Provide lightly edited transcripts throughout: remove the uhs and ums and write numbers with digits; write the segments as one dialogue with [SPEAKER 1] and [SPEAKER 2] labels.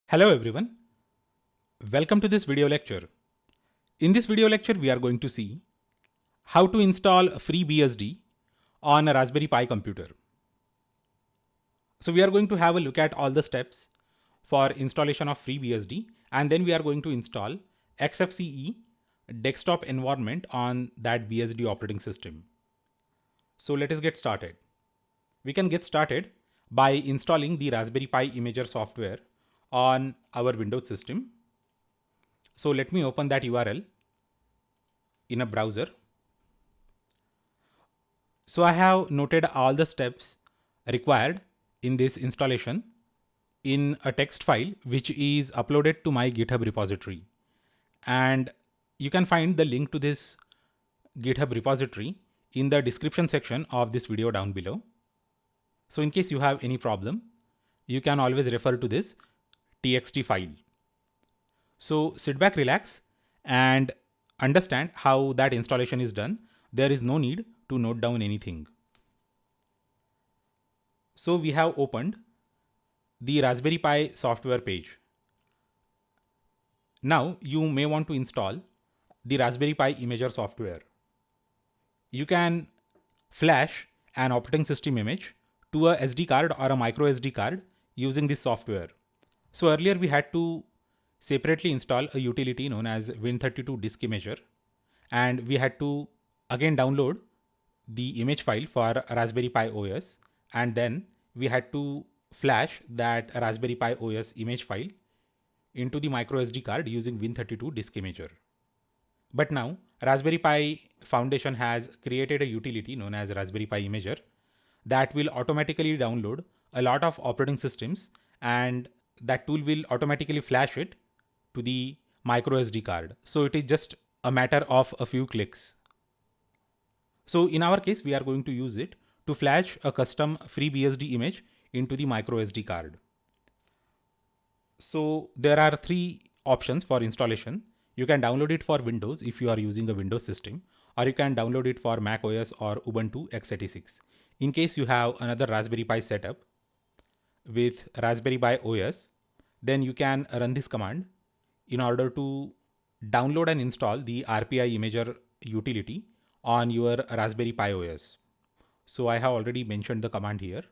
[SPEAKER 1] Hello everyone, welcome to this video lecture. In this video lecture we are going to see how to install FreeBSD on a Raspberry Pi computer. So we are going to have a look at all the steps for installation of FreeBSD, and then we are going to install XFCE desktop environment on that BSD operating system. So let us get started. We can get started by installing the Raspberry Pi Imager software on our Windows system. So let me open that URL in a browser. So I have noted all the steps required in this installation in a text file which is uploaded to my GitHub repository. And you can find the link to this GitHub repository in the description section of this video down below. So in case you have any problem, you can always refer to this TXT file. So sit back, relax, and understand how that installation is done. There is no need to note down anything. So we have opened the Raspberry Pi software page. Now you may want to install the Raspberry Pi Imager software. You can flash an operating system image to a SD card or a micro SD card using this software. So earlier we had to separately install a utility known as Win32 Disk Imager, and we had to again download the image file for Raspberry Pi OS, and then we had to flash that Raspberry Pi OS image file into the micro SD card using Win32 Disk Imager. But now Raspberry Pi Foundation has created a utility known as Raspberry Pi Imager that will automatically download a lot of operating systems, and that tool will automatically flash it to the micro SD card. So it is just a matter of a few clicks. So in our case, we are going to use it to flash a custom FreeBSD image into the micro SD card. So there are three options for installation. You can download it for Windows if you are using a Windows system, or you can download it for Mac OS or Ubuntu x86. In case you have another Raspberry Pi setup with Raspberry Pi OS, then you can run this command in order to download and install the RPI Imager utility on your Raspberry Pi OS. So I have already mentioned the command here.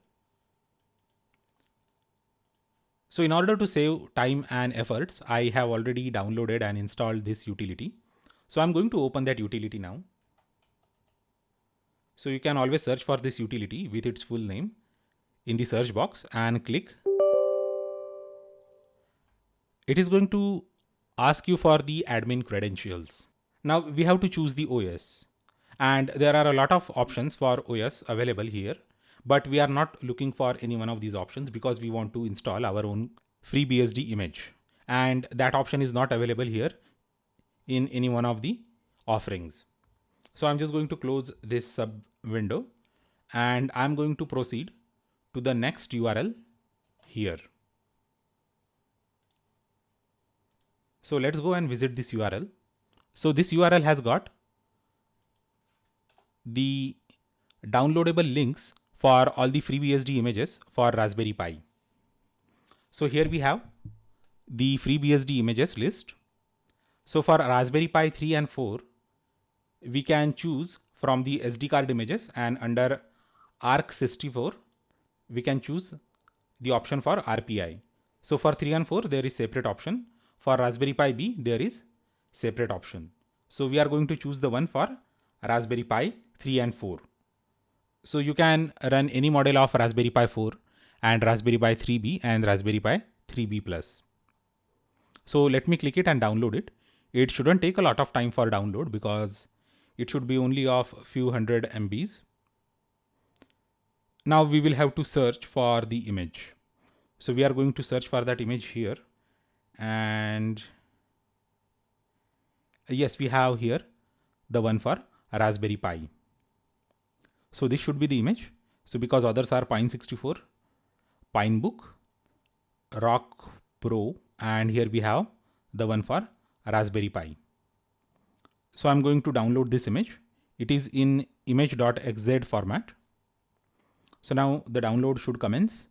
[SPEAKER 1] So in order to save time and efforts, I have already downloaded and installed this utility. So I'm going to open that utility now. So you can always search for this utility with its full name in the search box and click. It is going to ask you for the admin credentials. Now we have to choose the OS, and there are a lot of options for OS available here, but we are not looking for any one of these options because we want to install our own FreeBSD image, and that option is not available here in any one of the offerings. So I'm just going to close this sub window, and I'm going to proceed to the next URL here. So let's go and visit this URL. So this URL has got the downloadable links for all the FreeBSD images for Raspberry Pi. So here we have the FreeBSD images list. So for Raspberry Pi 3 and 4, we can choose from the SD card images, and under ARC64, we can choose the option for RPI. So for 3 and 4, there is separate option. For Raspberry Pi B, there is separate option. So we are going to choose the one for Raspberry Pi 3 and 4. So you can run any model of Raspberry Pi 4 and Raspberry Pi 3B and Raspberry Pi 3B Plus. So let me click it and download it. It shouldn't take a lot of time for download because it should be only of a few hundred MBs. Now we will have to search for the image. So we are going to search for that image here, and yes, we have here the one for Raspberry Pi. So this should be the image. So because others are Pine64, Pinebook, Rock Pro, and here we have the one for Raspberry Pi. So I'm going to download this image. It is in image.xz format. So now the download should commence,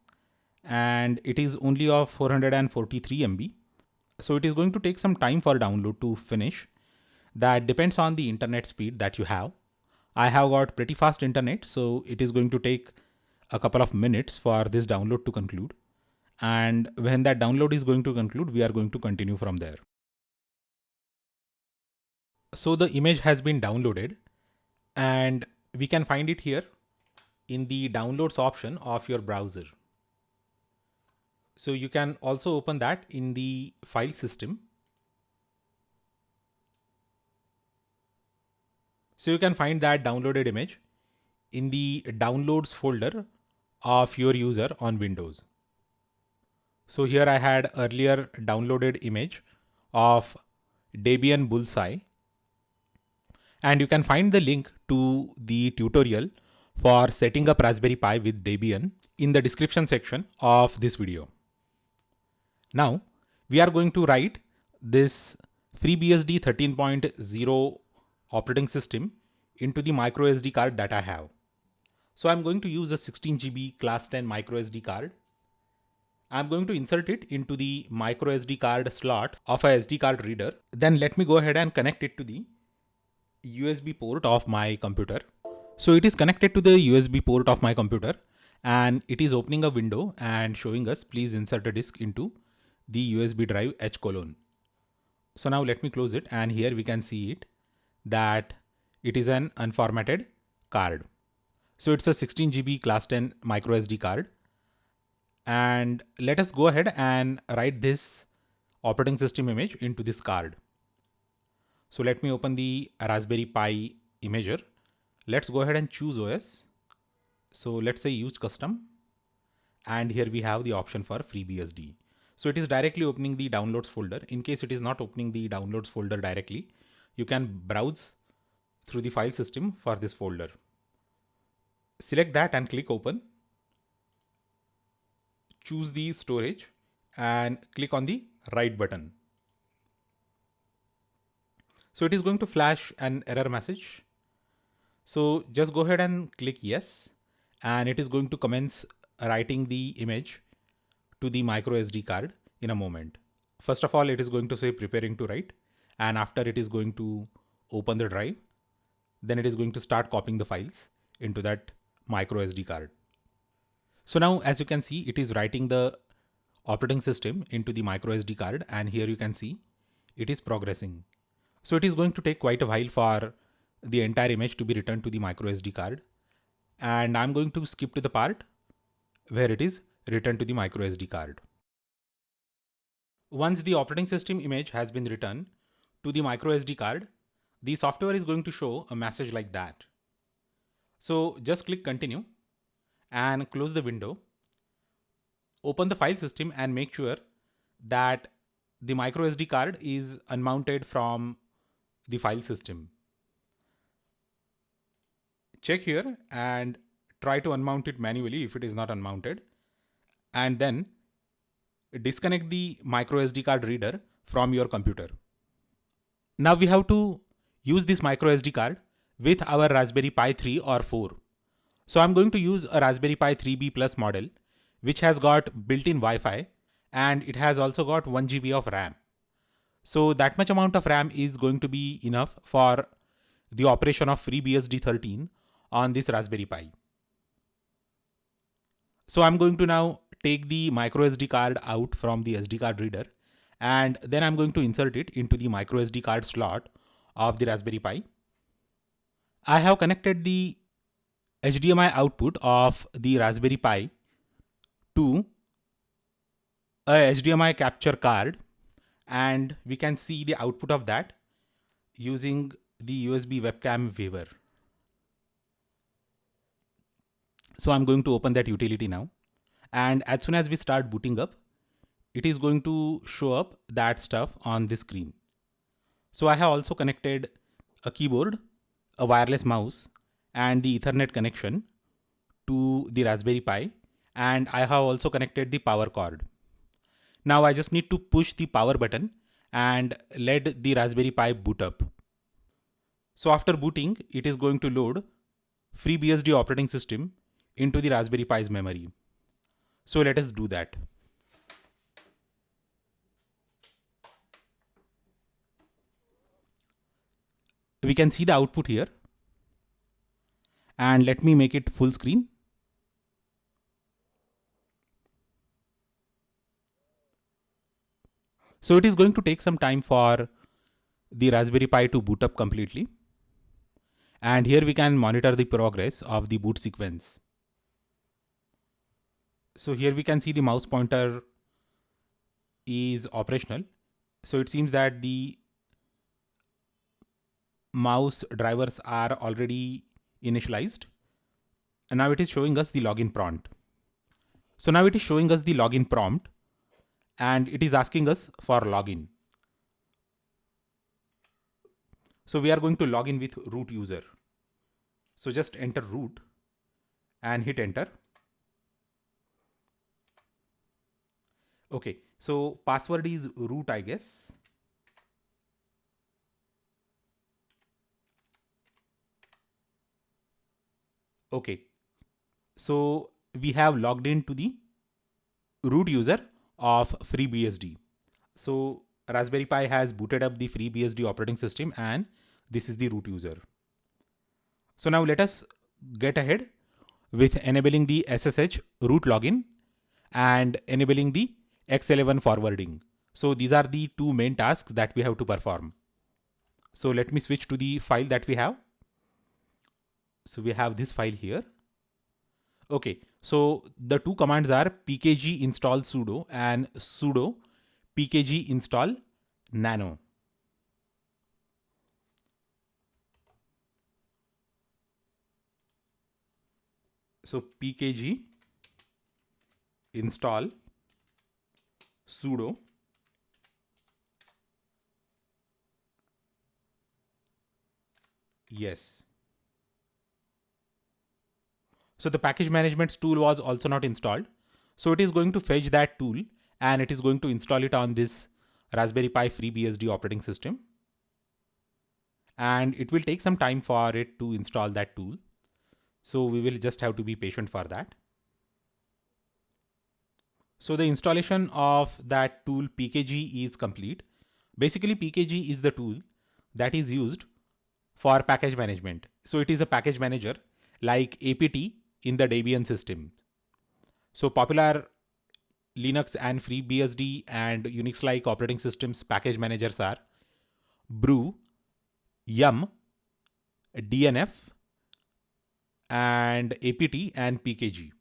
[SPEAKER 1] and it is only of 443 MB. So it is going to take some time for download to finish. That depends on the internet speed that you have. I have got pretty fast internet, so it is going to take a couple of minutes for this download to conclude. And when that download is going to conclude, we are going to continue from there. So the image has been downloaded, and we can find it here in the downloads option of your browser. So you can also open that in the file system. So you can find that downloaded image in the downloads folder of your user on Windows. So here I had earlier downloaded image of Debian Bullseye, and you can find the link to the tutorial for setting up Raspberry Pi with Debian in the description section of this video. Now we are going to write this FreeBSD 13.0 operating system into the micro SD card that I have. So I'm going to use a 16 GB class 10 micro SD card. I'm going to insert it into the micro SD card slot of a SD card reader. Then let me go ahead and connect it to the USB port of my computer. So it is connected to the USB port of my computer, and it is opening a window and showing us please insert a disk into the USB drive H:. So now let me close it, and here we can see it that it is an unformatted card. So it's a 16 GB class 10 micro SD card. And let us go ahead and write this operating system image into this card. So let me open the Raspberry Pi imager. Let's go ahead and choose OS. So let's say use custom. And here we have the option for FreeBSD. So it is directly opening the downloads folder. In case it is not opening the downloads folder directly, you can browse through the file system for this folder. Select that and click open. Choose the storage and click on the write button. So it is going to flash an error message. So just go ahead and click yes, and it is going to commence writing the image to the micro SD card in a moment. First of all, it is going to say preparing to write, and after it is going to open the drive, then it is going to start copying the files into that micro SD card. So now as you can see, it is writing the operating system into the micro SD card, and here you can see it is progressing. So it is going to take quite a while for the entire image to be returned to the micro SD card. And I'm going to skip to the part where it is returned to the micro SD card. Once the operating system image has been returned to the micro SD card, the software is going to show a message like that. So just click continue and close the window. Open the file system and make sure that the micro SD card is unmounted from the file system. Check here and try to unmount it manually if it is not unmounted, and then disconnect the micro SD card reader from your computer. Now we have to use this micro SD card with our Raspberry Pi 3 or 4. So I'm going to use a Raspberry Pi 3B Plus model, which has got built-in Wi-Fi, and it has also got 1 GB of RAM. So that much amount of RAM is going to be enough for the operation of FreeBSD 13 on this Raspberry Pi. So I'm going to now take the micro SD card out from the SD card reader, and then I'm going to insert it into the micro SD card slot of the Raspberry Pi. I have connected the HDMI output of the Raspberry Pi to a HDMI capture card, and we can see the output of that using the USB webcam viewer. So I'm going to open that utility now, and as soon as we start booting up, it is going to show up that stuff on the screen. So I have also connected a keyboard, a wireless mouse, and the Ethernet connection to the Raspberry Pi, and I have also connected the power cord. Now I just need to push the power button and let the Raspberry Pi boot up. So after booting, it is going to load FreeBSD operating system into the Raspberry Pi's memory. So let us do that. We can see the output here, and let me make it full screen. So it is going to take some time for the Raspberry Pi to boot up completely. And here we can monitor the progress of the boot sequence. So here we can see the mouse pointer is operational. So it seems that the mouse drivers are already initialized. And now it is showing us the login prompt. So now it is showing us the login prompt and it is asking us for login. So we are going to log in with root user. So just enter root and hit enter. Okay, so password is root, I guess. Okay, so we have logged into the root user of FreeBSD. So Raspberry Pi has booted up the FreeBSD operating system and this is the root user. So now let us get ahead with enabling the SSH root login and enabling the X11 forwarding. So these are the two main tasks that we have to perform. So let me switch to the file that we have. So we have this file here. Okay, so the two commands are pkg install sudo and sudo pkg install nano. So pkg install sudo yes. So the package management tool was also not installed. So it is going to fetch that tool and it is going to install it on this Raspberry Pi FreeBSD operating system. And it will take some time for it to install that tool. So we will just have to be patient for that. So the installation of that tool pkg is complete. Basically pkg is the tool that is used for package management. So it is a package manager like apt in the Debian system. So popular Linux and FreeBSD and Unix like operating systems package managers are Brew, Yum, DNF, and apt and pkg.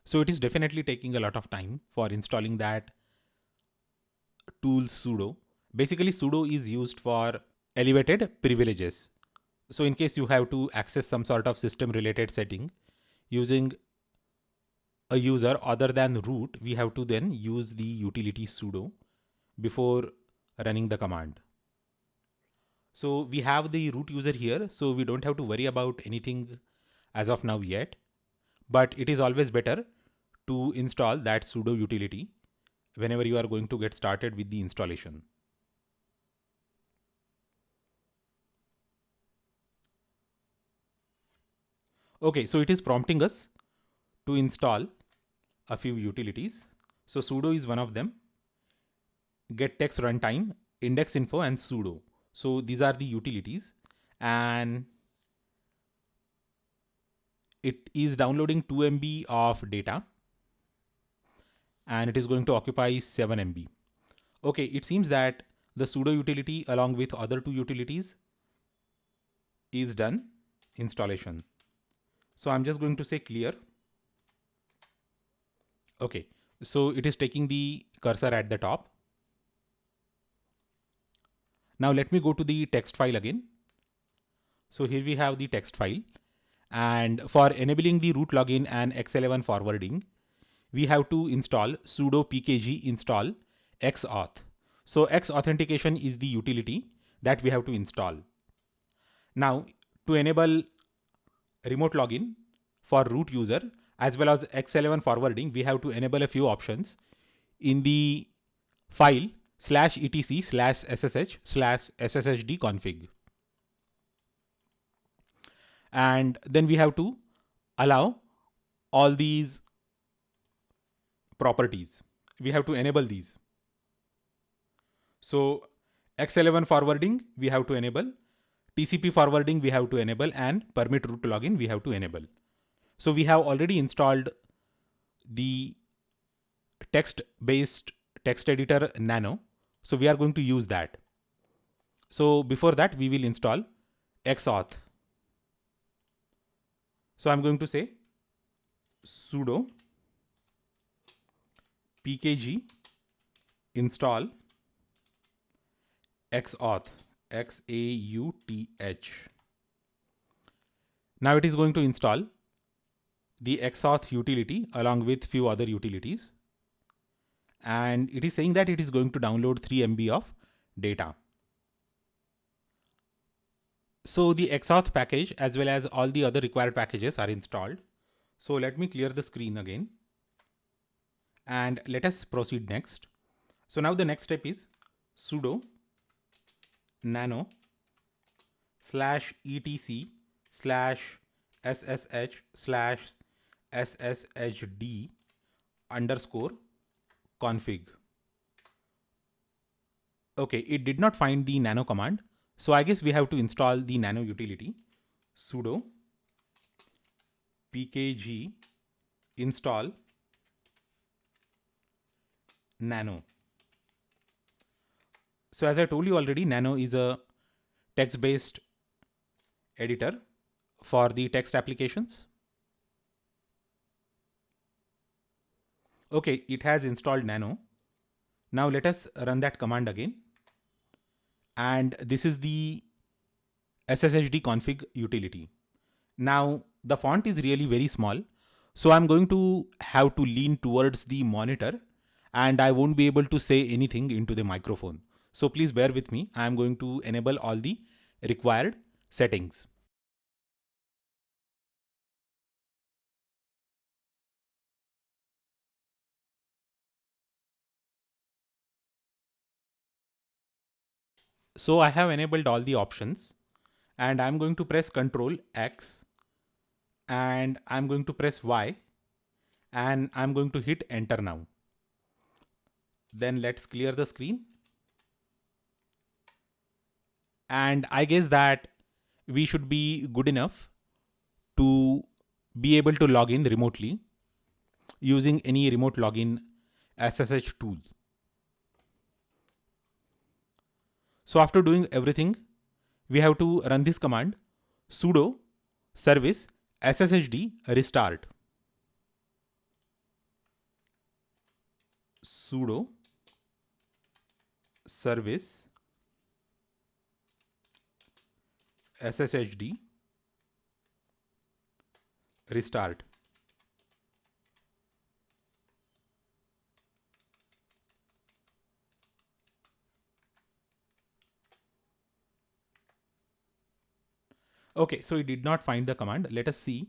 [SPEAKER 1] So it is definitely taking a lot of time for installing that tool sudo. Basically sudo is used for elevated privileges. So in case you have to access some sort of system related setting using a user other than root, we have to then use the utility sudo before running the command. So we have the root user here, so we don't have to worry about anything as of now yet, but it is always better to install that sudo utility whenever you are going to get started with the installation. Okay, so it is prompting us to install a few utilities. So sudo is one of them. Get text runtime, index info, and sudo. So these are the utilities, and it is downloading 2 MB of data, and it is going to occupy 7 MB. Okay, it seems that the sudo utility along with other two utilities is done installation. So I'm just going to say clear. Okay, so it is taking the cursor at the top. Now let me go to the text file again. So here we have the text file, and for enabling the root login and X11 forwarding, we have to install sudo pkg install xauth. So X authentication is the utility that we have to install. Now to enable remote login for root user as well as X11 forwarding, we have to enable a few options in the file /etc/ssh/sshd config. And then we have to allow all these properties. We have to enable these. So X11 forwarding we have to enable, TCP forwarding we have to enable, and permit root login we have to enable. So we have already installed the text-based text editor Nano. So we are going to use that. So before that, we will install Xauth. So I'm going to say sudo pkg install Xauth, Xauth. Now it is going to install the Xauth utility along with few other utilities. And it is saying that it is going to download 3 MB of data. So the Xauth package as well as all the other required packages are installed. So let me clear the screen again. And let us proceed next. So now the next step is sudo nano /etc/ssh/sshd_config. Okay, it did not find the nano command. So I guess we have to install the nano utility. Sudo pkg install nano. So as I told you already, Nano is a text-based editor for the text applications. Okay, it has installed Nano. Now let us run that command again. And this is the SSHD config utility. Now the font is really very small. So I'm going to have to lean towards the monitor and I won't be able to say anything into the microphone. So please bear with me. I'm going to enable all the required settings. So I have enabled all the options and I'm going to press Ctrl X and I'm going to press Y and I'm going to hit enter now. Then let's clear the screen. And I guess that we should be good enough to be able to log in remotely using any remote login SSH tool. So after doing everything, we have to run this command sudo service sshd restart. Sudo service sshd restart. Okay, so it did not find the command. Let us see.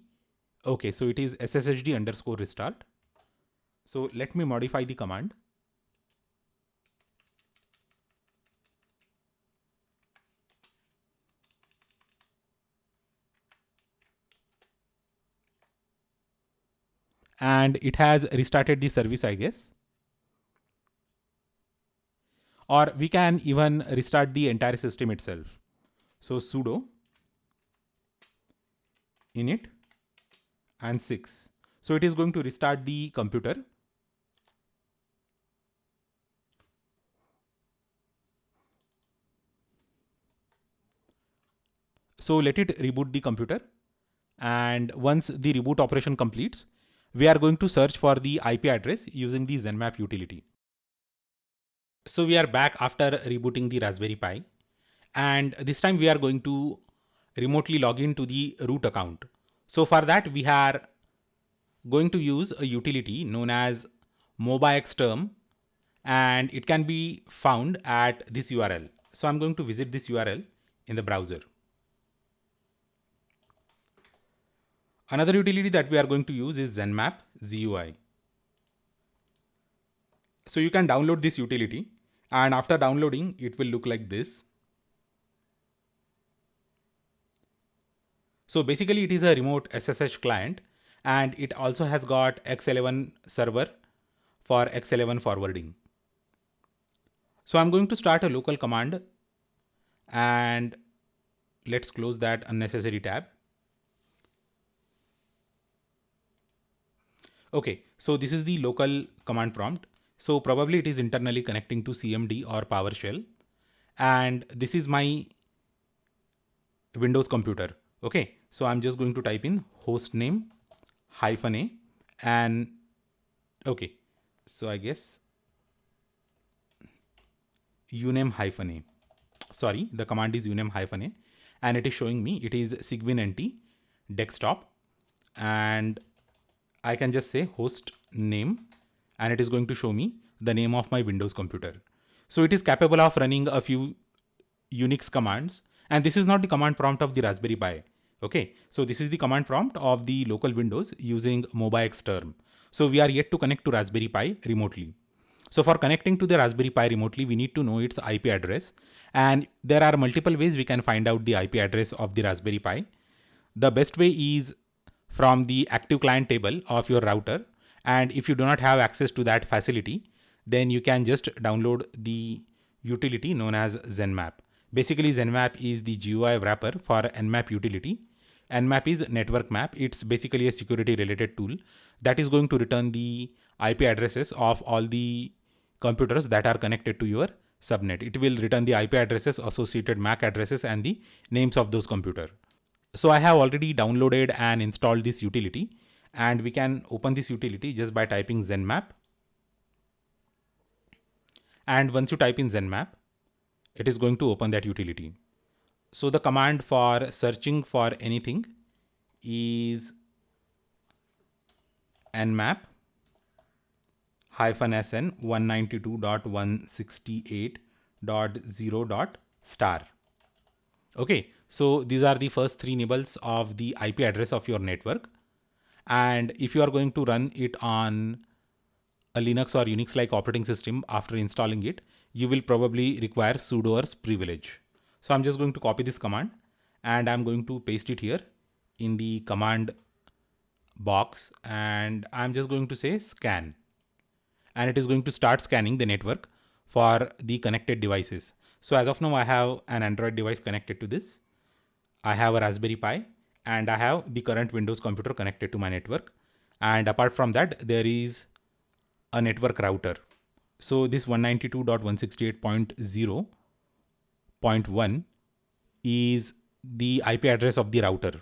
[SPEAKER 1] Okay, so it is sshd_restart. So let me modify the command. And it has restarted the service, I guess. Or we can even restart the entire system itself. So sudo init and 6. So it is going to restart the computer. So let it reboot the computer. And once the reboot operation completes, we are going to search for the IP address using the Zenmap utility. So we are back after rebooting the Raspberry Pi. And this time we are going to remotely log into the root account. So for that, we are going to use a utility known as MobaXterm, and it can be found at this URL. So I'm going to visit this URL in the browser. Another utility that we are going to use is Zenmap GUI. So you can download this utility, and after downloading, it will look like this. So basically it is a remote SSH client, and it also has got X11 server for X11 forwarding. So I'm going to start a local command, and let's close that unnecessary tab. Okay, so this is the local command prompt. So probably it is internally connecting to CMD or PowerShell. And this is my Windows computer. Okay, so I'm just going to type in host name -a, and okay, so I guess uname -a. Sorry, the command is uname -a, and it is showing me it is Cygwin NT desktop, and I can just say host name, and it is going to show me the name of my Windows computer. So it is capable of running a few Unix commands, and this is not the command prompt of the Raspberry Pi. Okay, so this is the command prompt of the local Windows using MobaXterm. So we are yet to connect to Raspberry Pi remotely. So for connecting to the Raspberry Pi remotely, we need to know its IP address, and there are multiple ways we can find out the IP address of the Raspberry Pi. The best way is from the active client table of your router, and if you do not have access to that facility, then you can just download the utility known as ZenMap. Basically, ZenMap is the GUI wrapper for Nmap utility. Nmap is network map. It's basically a security related tool that is going to return the IP addresses of all the computers that are connected to your subnet. It will return the IP addresses, associated MAC addresses, and the names of those computers. So I have already downloaded and installed this utility, and we can open this utility just by typing ZenMap. And once you type in ZenMap, it is going to open that utility. So the command for searching for anything is nmap -sn 192.168.0. Okay, so these are the first three nibbles of the IP address of your network. And if you are going to run it on a Linux or Unix like operating system after installing it, you will probably require sudo or privilege. So I'm just going to copy this command, and I'm going to paste it here in the command box, and I'm just going to say scan, and it is going to start scanning the network for the connected devices. So as of now, I have an Android device connected to this. I have a Raspberry Pi, and I have the current Windows computer connected to my network. And apart from that, there is a network router. So this 192.168.0.1 is the IP address of the router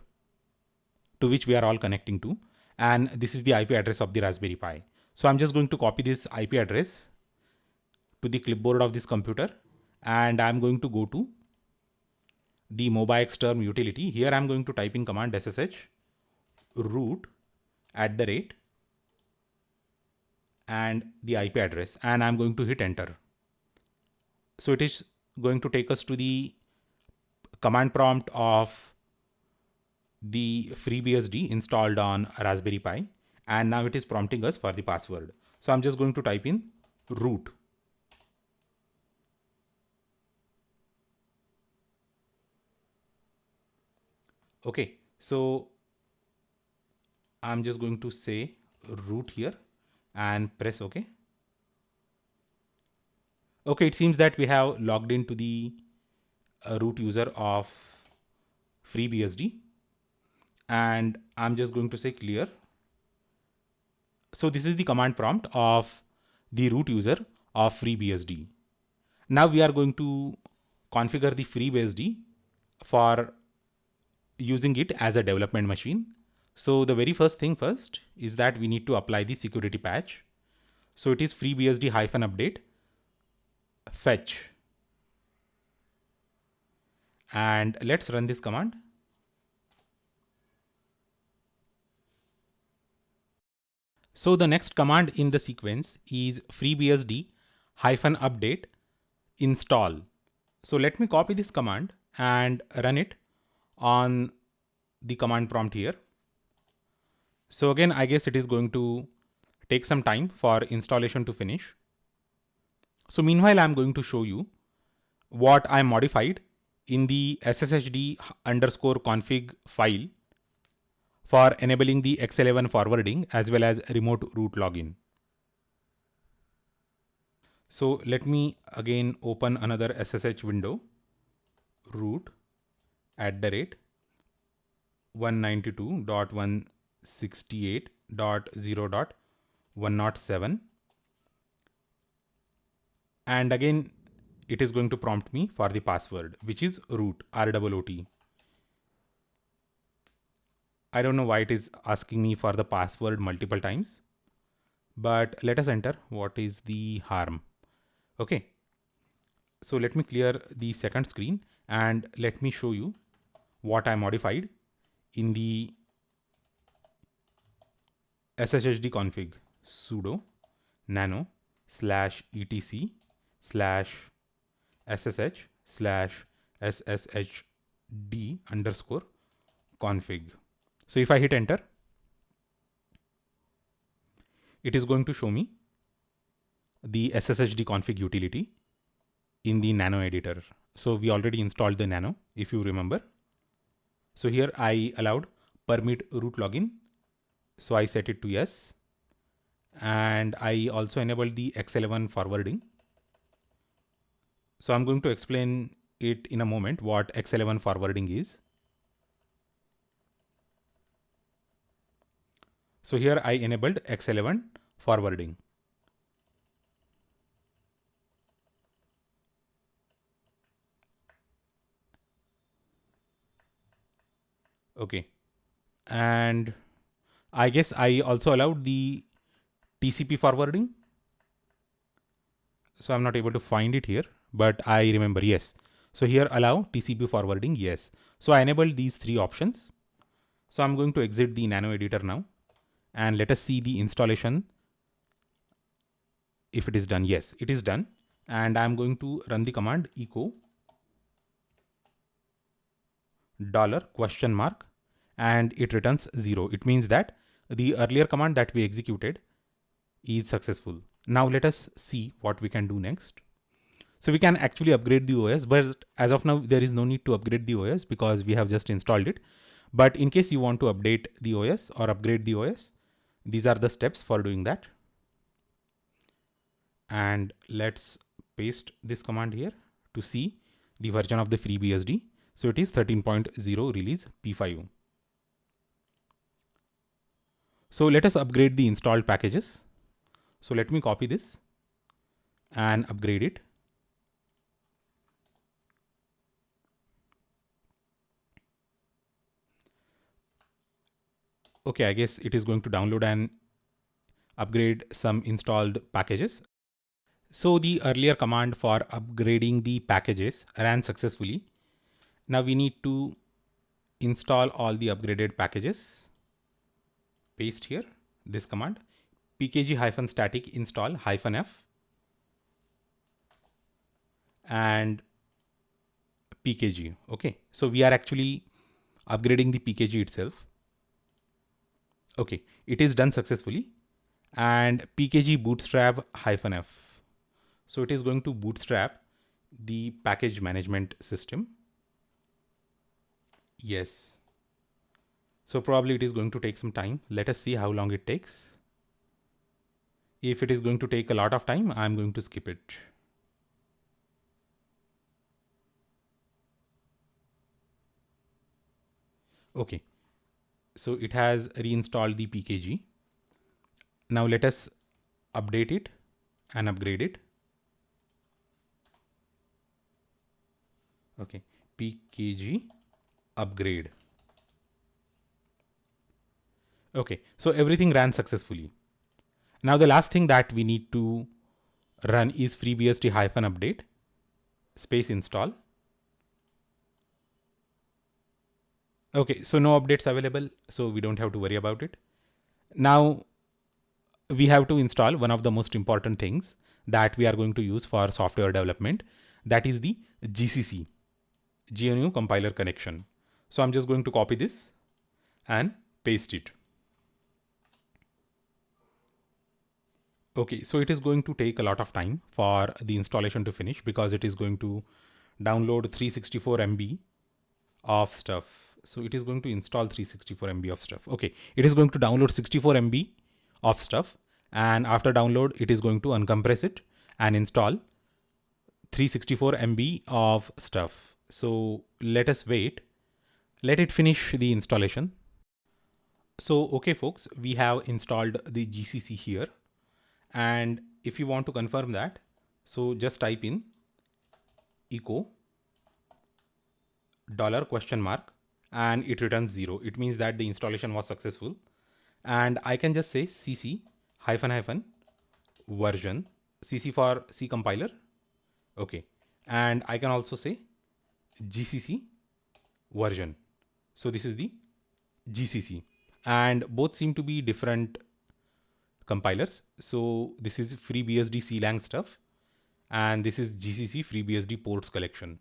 [SPEAKER 1] to which we are all connecting to. And this is the IP address of the Raspberry Pi. So I'm just going to copy this IP address to the clipboard of this computer, and I'm going to go to the MobaXterm utility. Here I'm going to type in command ssh root @ and the IP address, and I'm going to hit enter. So it is going to take us to the command prompt of the FreeBSD installed on Raspberry Pi, and now it is prompting us for the password. So I'm just going to type in root. Okay, so I'm just going to say root here and press OK. Okay, it seems that we have logged into the root user of FreeBSD, and I'm just going to say clear. So this is the command prompt of the root user of FreeBSD. Now we are going to configure the FreeBSD for using it as a development machine. So the very first thing first is that we need to apply the security patch. So it is FreeBSD -update fetch. And let's run this command. So the next command in the sequence is FreeBSD -update install. So let me copy this command and run it on the command prompt here. So again, I guess it is going to take some time for installation to finish. So meanwhile, I'm going to show you what I modified in the sshd_config file for enabling the X11 forwarding as well as remote root login. So let me again open another SSH window, root @192.168.0.107, and again it is going to prompt me for the password, which is root, ROOT. I don't know why it is asking me for the password multiple times, but let us enter. What is the harm? Okay, so let me clear the second screen and let me show you what I modified in the sshd config. Sudo nano /etc /sshd_config. So if I hit enter, it is going to show me the sshd config utility in the nano editor. So we already installed the nano, if you remember. So here I allowed permit root login. So I set it to yes. And I also enabled the X11 forwarding. So I'm going to explain it in a moment what X11 forwarding is. So here I enabled X11 forwarding. Okay. And I guess I also allowed the TCP forwarding. So I'm not able to find it here, but I remember yes. So here allow TCP forwarding, yes. So I enabled these three options. So I'm going to exit the nano editor now and let us see the installation. If it is done, yes, it is done. And I'm going to run the command echo $? And it returns 0. It means that the earlier command that we executed is successful. Now let us see what we can do next. So we can actually upgrade the OS, but as of now, there is no need to upgrade the OS because we have just installed it. But in case you want to update the OS or upgrade the OS, these are the steps for doing that. And let's paste this command here to see the version of the FreeBSD. So it is 13.0 release P5. So let us upgrade the installed packages. So let me copy this and upgrade it. Okay, I guess it is going to download and upgrade some installed packages. So the earlier command for upgrading the packages ran successfully. Now we need to install all the upgraded packages. Paste here this command pkg-static install -f and pkg. Okay, so we are actually upgrading the pkg itself. Okay, it is done successfully. And pkg bootstrap -f. So it is going to bootstrap the package management system. Yes. So probably it is going to take some time. Let us see how long it takes. If it is going to take a lot of time, I'm going to skip it. Okay. So it has reinstalled the pkg. Now let us update it and upgrade it. Okay, pkg upgrade. Okay, so everything ran successfully. Now the last thing that we need to run is FreeBSD-update space install. Okay, so no updates available, so we don't have to worry about it. Now we have to install one of the most important things that we are going to use for software development, that is the GCC, GNU compiler connection. So I'm just going to copy this and paste it. Okay, so it is going to take a lot of time for the installation to finish because it is going to download 364 MB of stuff. So it is going to install 364 MB of stuff. Okay, it is going to download 64 MB of stuff, and after download it is going to uncompress it and install 364 MB of stuff. So let us wait. Let it finish the installation. So okay folks, we have installed the GCC here, and if you want to confirm that, so just type in echo $? And it returns 0. It means that the installation was successful. And I can just say cc hyphen version, cc for C compiler. Okay. And I can also say gcc version. So this is the GCC, and both seem to be different compilers. So this is FreeBSD CLang stuff, and this is GCC FreeBSD ports collection.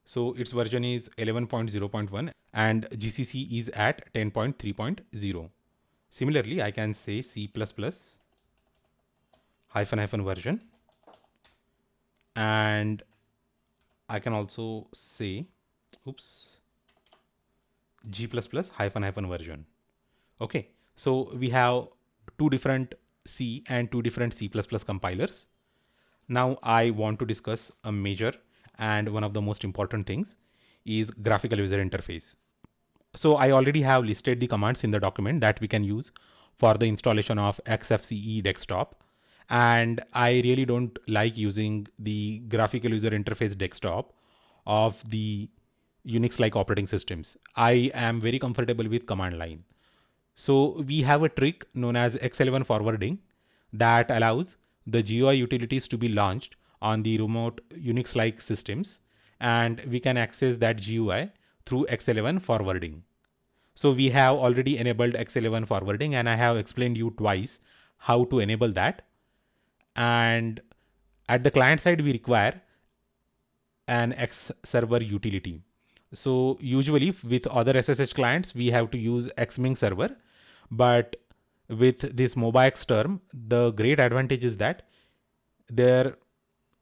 [SPEAKER 1] So its version is 11.0.1 and GCC is at 10.3.0. Similarly, I can say C++ hyphen version, and I can also say, G++ hyphen version. Okay, so we have two different C and two different C++ compilers. Now I want to discuss a major and one of the most important things is graphical user interface. So I already have listed the commands in the document that we can use for the installation of XFCE desktop. And I really don't like using the graphical user interface desktop of the Unix-like operating systems. I am very comfortable with command line. So we have a trick known as X11 forwarding that allows the GUI utilities to be launched on the remote Unix-like systems, and we can access that GUI through X11 forwarding. So we have already enabled X11 forwarding, and I have explained you twice how to enable that. And at the client side, we require an X server utility. So usually with other SSH clients, we have to use Xming server. But with this MobaX term, the great advantage is that there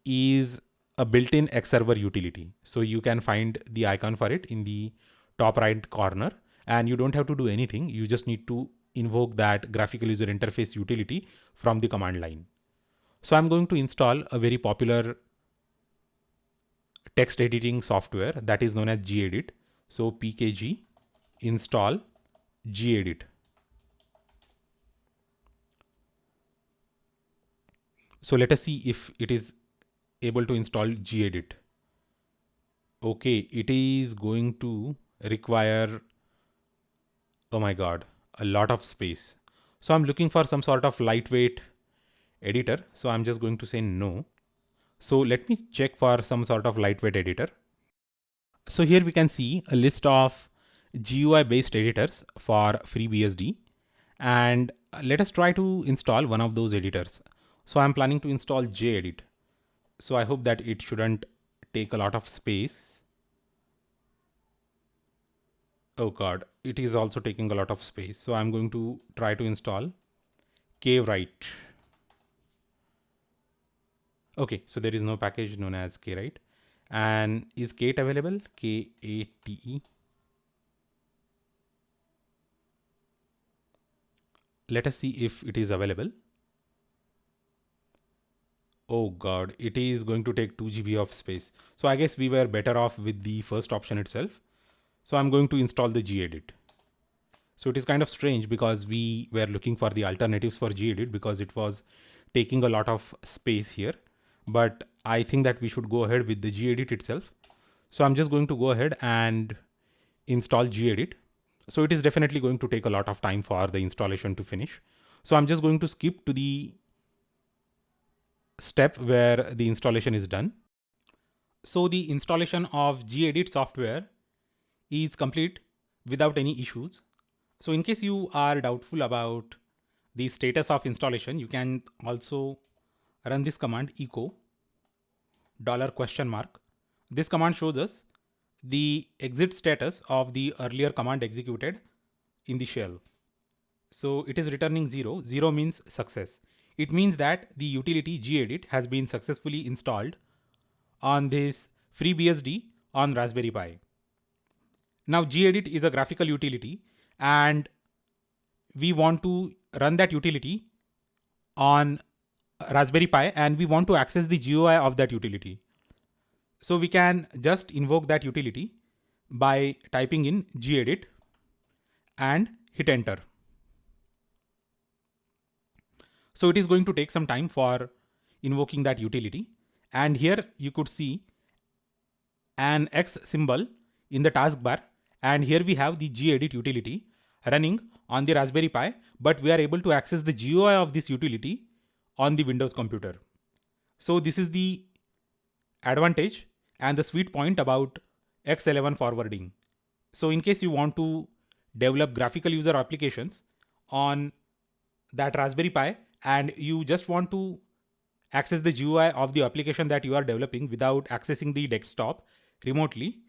[SPEAKER 1] is a built-in X server utility. So you can find the icon for it in the top right corner, and you don't have to do anything. You just need to invoke that graphical user interface utility from the command line. So I'm going to install a very popular text editing software that is known as gedit. So pkg install gedit. So let us see if it is able to install gedit. Okay, it is going to require, oh my god, a lot of space. So I'm looking for some sort of lightweight editor. So I'm just going to say no. So let me check for some sort of lightweight editor. So here we can see a list of GUI based editors for FreeBSD, and let us try to install one of those editors. So I'm planning to install gedit. So I hope that it shouldn't take a lot of space. Oh god, it is also taking a lot of space. So I'm going to try to install kwrite. Okay, so there is no package known as kwrite. And is Kate available? Kate. Let us see if it is available. Oh god, it is going to take 2 GB of space. So I guess we were better off with the first option itself. So I'm going to install the gedit. So it is kind of strange because we were looking for the alternatives for gedit because it was taking a lot of space here. But I think that we should go ahead with the gedit itself. So I'm just going to go ahead and install gedit. So it is definitely going to take a lot of time for the installation to finish. So I'm just going to skip to the step where the installation is done. So the installation of gedit software is complete without any issues. So in case you are doubtful about the status of installation, you can also run this command echo $? This command shows us the exit status of the earlier command executed in the shell. So it is returning 0. 0 means success. It means that the utility gedit has been successfully installed on this FreeBSD on Raspberry Pi. Now gedit is a graphical utility, and we want to run that utility on Raspberry Pi, and we want to access the GUI of that utility. So we can just invoke that utility by typing in gedit and hit enter. So it is going to take some time for invoking that utility. And here you could see an X symbol in the taskbar. And here we have the gedit utility running on the Raspberry Pi, but we are able to access the GUI of this utility on the Windows computer. So this is the advantage and the sweet point about X11 forwarding. So in case you want to develop graphical user applications on that Raspberry Pi and you just want to access the GUI of the application that you are developing without accessing the desktop remotely,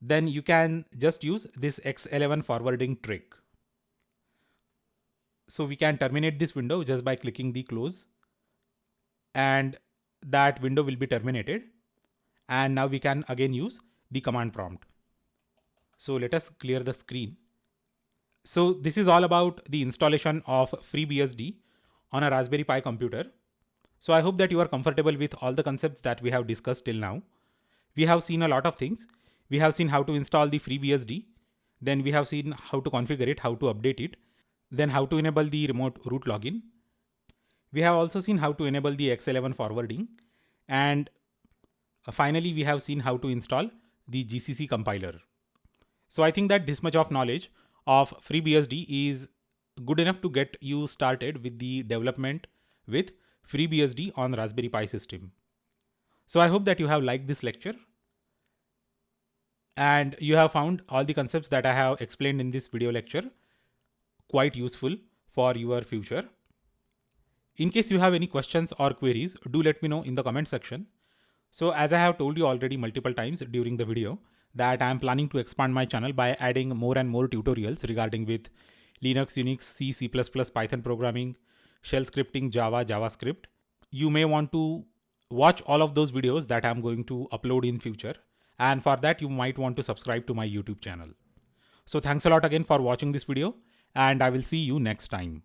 [SPEAKER 1] then you can just use this X11 forwarding trick. So we can terminate this window just by clicking the close, and that window will be terminated. And now we can again use the command prompt. So let us clear the screen. So this is all about the installation of FreeBSD on a Raspberry Pi computer. So I hope that you are comfortable with all the concepts that we have discussed till now. We have seen a lot of things. We have seen how to install the FreeBSD. Then we have seen how to configure it, how to update it, then how to enable the remote root login. We have also seen how to enable the X11 forwarding. And finally, we have seen how to install the GCC compiler. So I think that this much of knowledge of FreeBSD is good enough to get you started with the development with FreeBSD on Raspberry Pi system. So I hope that you have liked this lecture and you have found all the concepts that I have explained in this video lecture quite useful for your future. In case you have any questions or queries, do let me know in the comment section. So as I have told you already multiple times during the video, that I am planning to expand my channel by adding more and more tutorials regarding with Linux, Unix, C, C++, Python programming, shell scripting, Java, JavaScript. You may want to watch all of those videos that I'm going to upload in future. And for that, you might want to subscribe to my YouTube channel. So thanks a lot again for watching this video, and I will see you next time.